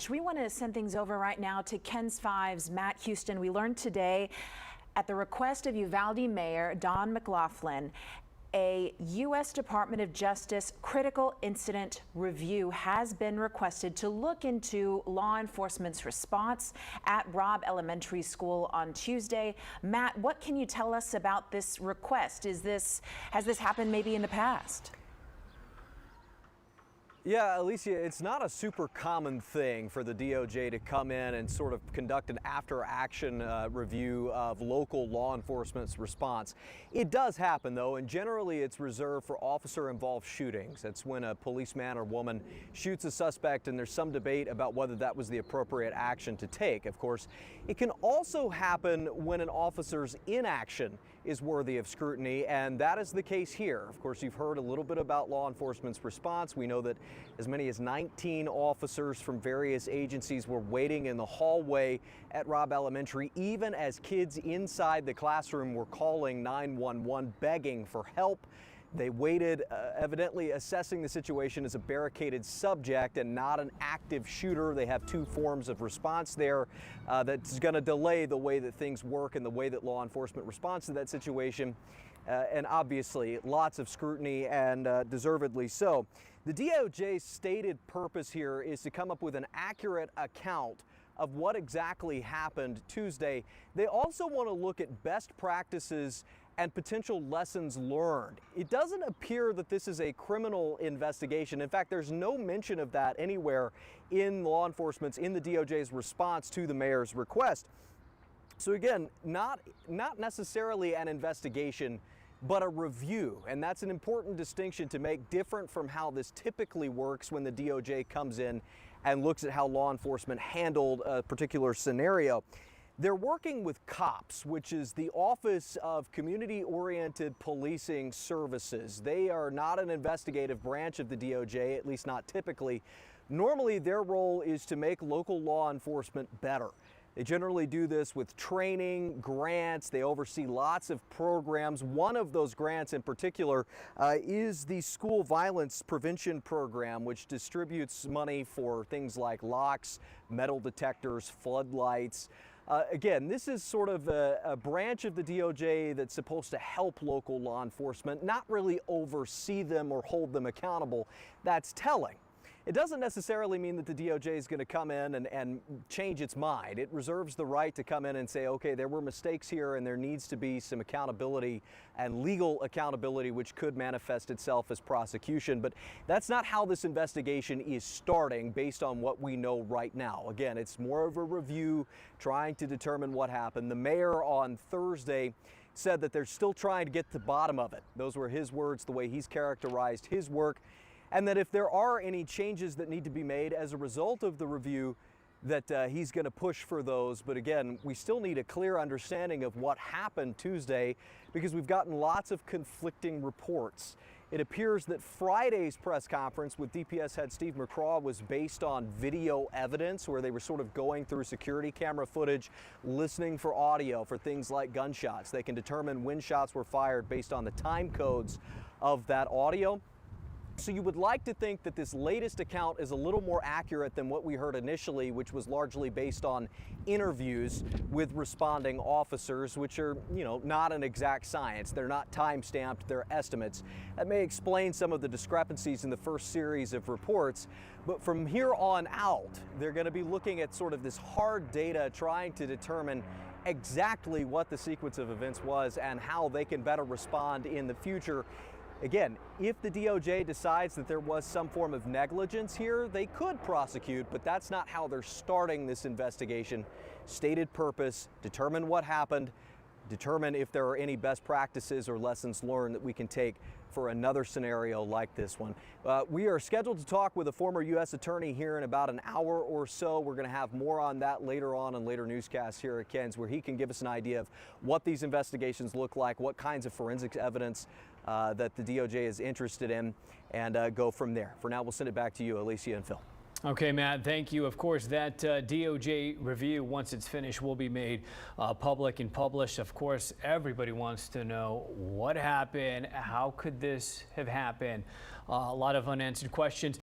We want to send things over right now to KENS 5's Matt Houston. We learned today, at the request of Uvalde Mayor Don McLaughlin, a U.S. Department of Justice critical incident review has been requested to look into law enforcement's response at Robb Elementary School on Tuesday. Matt, what can you tell us about this request? Has this happened maybe in the past? Yeah, Alicia, it's not a super common thing for the DOJ to come in and sort of conduct an after-action review of local law enforcement's response. It does happen, though, and generally it's reserved for officer-involved shootings. That's when a policeman or woman shoots a suspect, and there's some debate about whether that was the appropriate action to take. Of course, it can also happen when an officer's inaction is worthy of scrutiny, and that is the case here. Of course, you've heard a little bit about law enforcement's response. We know that as many as 19 officers from various agencies were waiting in the hallway at Robb Elementary, even as kids inside the classroom were calling 911, begging for help. They waited, evidently assessing the situation as a barricaded subject and not an active shooter. They have two forms of response there that's going to delay the way that things work and the way that law enforcement responds to that situation. And obviously, lots of scrutiny, and deservedly so. The DOJ's stated purpose here is to come up with an accurate account of what exactly happened Tuesday. They also want to look at best practices and potential lessons learned. It doesn't appear that this is a criminal investigation. In fact, there's no mention of that anywhere in law enforcement's, in the DOJ's response to the mayor's request. So again, not necessarily an investigation, but a review. And that's an important distinction to make, different from how this typically works when the DOJ comes in and looks at how law enforcement handled a particular scenario. They're working with COPS, which is the Office of Community-Oriented Policing Services. They are not an investigative branch of the DOJ, at least not typically. Normally, their role is to make local law enforcement better. They generally do this with training, grants. They oversee lots of programs. One of those grants in particular is the School Violence Prevention Program, which distributes money for things like locks, metal detectors, floodlights. Again, this is sort of a branch of the DOJ that's supposed to help local law enforcement, not really oversee them or hold them accountable. That's telling. It doesn't necessarily mean that the DOJ is going to come in and change its mind. It reserves the right to come in and say, okay, there were mistakes here and there needs to be some accountability and legal accountability, which could manifest itself as prosecution. But that's not how this investigation is starting based on what we know right now. Again, it's more of a review trying to determine what happened. The mayor on Thursday said that they're still trying to get to the bottom of it. Those were his words, the way he's characterized his work. And that if there are any changes that need to be made as a result of the review, that he's going to push for those. But again, we still need a clear understanding of what happened Tuesday, because we've gotten lots of conflicting reports. It appears that Friday's press conference with DPS head Steve McCraw was based on video evidence, where they were sort of going through security camera footage, listening for audio for things like gunshots. They can determine when shots were fired based on the time codes of that audio. So you would like to think that this latest account is a little more accurate than what we heard initially, which was largely based on interviews with responding officers, which are, not an exact science. They're not time-stamped, they're estimates. That may explain some of the discrepancies in the first series of reports, but from here on out, they're going to be looking at sort of this hard data, trying to determine exactly what the sequence of events was and how they can better respond in the future. Again, if the DOJ decides that there was some form of negligence here, they could prosecute, but that's not how they're starting this investigation. Stated purpose, determine what happened, determine if there are any best practices or lessons learned that we can take for another scenario like this one. We are scheduled to talk with a former U.S. attorney here in about an hour or so. We're going to have more on that later on in later newscasts here at KENS, where he can give us an idea of what these investigations look like, what kinds of forensics evidence that the DOJ is interested in, and go from there. For now, we'll send it back to you, Alicia and Phil. Okay, Matt, thank you. Of course, that DOJ review, once it's finished, will be made public and published. Of course, everybody wants to know what happened. How could this have happened? A lot of unanswered questions.